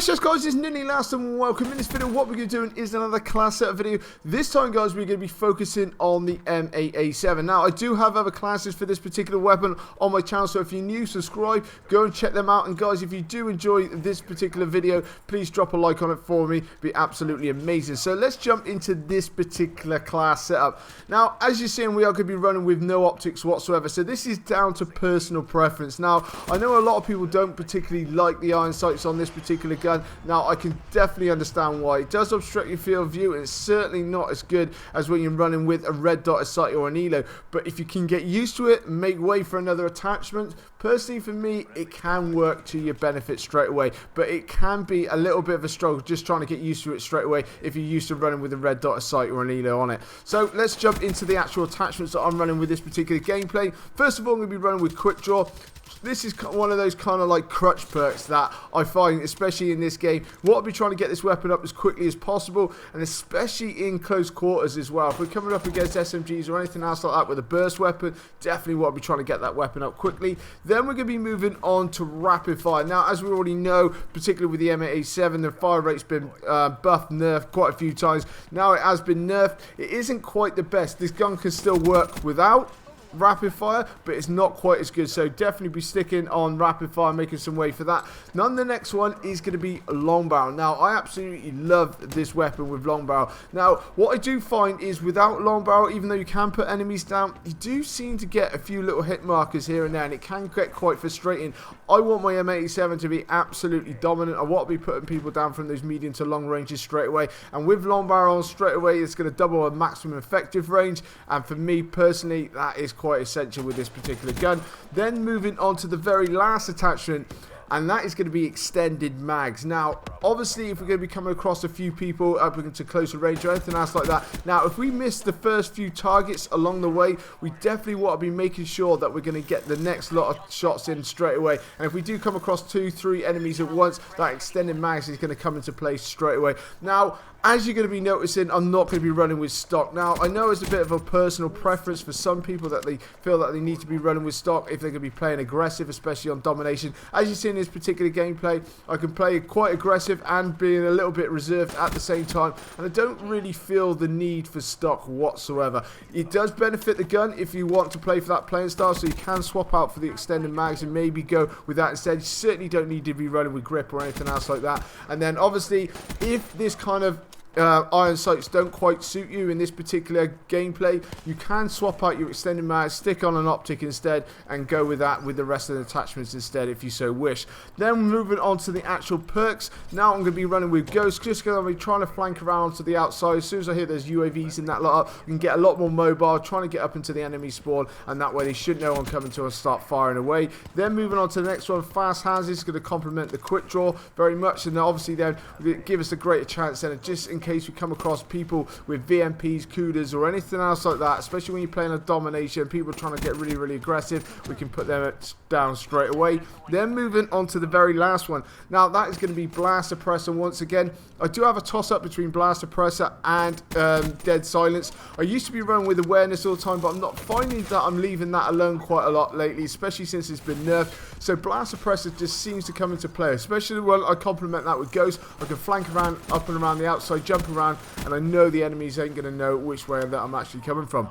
Yes guys, it's nearly last and welcome. In this video what we're going to be doing is another class setup video. This time guys we're going to be focusing on the M8A7. Now I do have other classes for this particular weapon on my channel, so if you're new, subscribe, go and check them out. And guys, if you do enjoy this particular video, please drop a like on it for me. It'd be absolutely amazing. So let's jump into this particular class setup. Now as you're seeing, we are going to be running with no optics whatsoever, so this is down to personal preference. Now I know a lot of people don't particularly like the iron sights on this particular gun. Now I can definitely understand why. It does obstruct your field of view, and it's certainly not as good as when you're running with a red dotted sight or an elo, but if you can get used to it, make way for another attachment. Personally for me, it can work to your benefit straight away, but it can be a little bit of a struggle just trying to get used to it straight away if you're used to running with a red dotted sight or an elo on it. So let's jump into the actual attachments that I'm running with this particular gameplay. First of all, I'm going to be running with quick draw. This is one of those kind of like crutch perks that I find, especially in this game. What I'll be trying to get this weapon up as quickly as possible, and especially in close quarters as well. If we're coming up against SMGs or anything else like that with a burst weapon, definitely what I'll be trying to get that weapon up quickly. Then we're going to be moving on to rapid fire. Now, as we already know, particularly with the M8A7, the fire rate's been buffed, nerfed quite a few times. Now it has been nerfed. It isn't quite the best. This gun can still work without rapid fire, but it's not quite as good, so definitely be sticking on rapid fire, making some way for that. Then the next one is going to be long barrel. Now I absolutely love this weapon with long barrel. Now what I do find is without long barrel, even though you can put enemies down, you do seem to get a few little hit markers here and there, and it can get quite frustrating. I want my M8A7 to be absolutely dominant. I want to be putting people down from those medium to long ranges straight away, and with long barrel on straight away, it's going to double a maximum effective range, and for me personally that is quite essential with this particular gun. Then moving on to the very last attachment, and that is going to be extended mags. Now obviously if we're going to be coming across a few people up into closer range or anything else like that, now if we miss the first few targets along the way, we definitely want to be making sure that we're going to get the next lot of shots in straight away. And if we do come across 2-3 enemies at once, that extended mags is going to come into place straight away. Now as you're going to be noticing, I'm not going to be running with stock. Now I know it's a bit of a personal preference for some people that they feel that they need to be running with stock if they're going to be playing aggressive, especially on domination. As you see in this particular gameplay, I can play quite aggressive and being a little bit reserved at the same time, and I don't really feel the need for stock whatsoever. It does benefit the gun if you want to play for that playing style, so you can swap out for the extended mags and maybe go with that instead. You certainly don't need to be running with grip or anything else like that. And then obviously if this kind of iron sights don't quite suit you in this particular gameplay, you can swap out your extended mag, stick on an optic instead, and go with that with the rest of the attachments instead if you so wish. Then moving on to the actual perks. Now I'm going to be running with Ghost, just because I'm going to be trying to flank around to the outside. As soon as I hear there's UAVs in that lot up, you can get a lot more mobile, trying to get up into the enemy spawn, and that way they should know I'm coming to and start firing away. Then moving on to the next one, fast hands. This is going to complement the quick draw very much, and obviously then give us a greater chance then, just in case we come across people with VMPs, Kudas, or anything else like that, especially when you're playing a domination, people are trying to get really aggressive, we can put them down straight away. Then moving on to the very last one. Now that is going to be Blast Suppressor. Once again, I do have a toss up between Blast Suppressor and Dead Silence. I used to be running with Awareness all the time, but I'm not finding that I'm leaving that alone quite a lot lately, especially since it's been nerfed. So Blast Suppressor just seems to come into play, especially when I complement that with Ghost. I can flank around, up and around the outside, jump around, and I know the enemies ain't going to know which way that I'm actually coming from.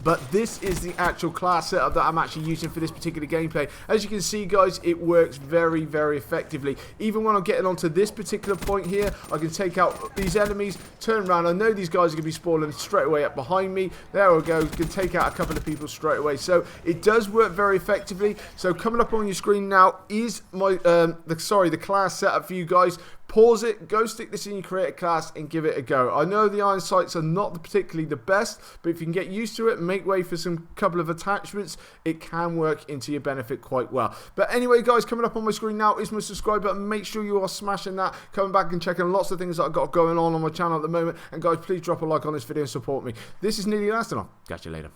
But this is the actual class setup that I'm actually using for this particular gameplay. As you can see guys, it works very effectively. Even when I'm getting onto this particular point here, I can take out these enemies, turn around, I know these guys are going to be spawning straight away up behind me. There we go, can take out a couple of people straight away. So it does work very effectively. So coming up on your screen now is my the class setup for you guys. Pause it, go stick this in your creator class and give it a go. I know the iron sights are not particularly the best, but if you can get used to it, make way for some couple of attachments, it can work into your benefit quite well. But anyway guys, coming up on my screen now is my subscribe button. Make sure you are smashing that, coming back and checking lots of things that I've got going on my channel at the moment. And guys, please drop a like on this video and support me. This is nearly last, and I'll catch you later.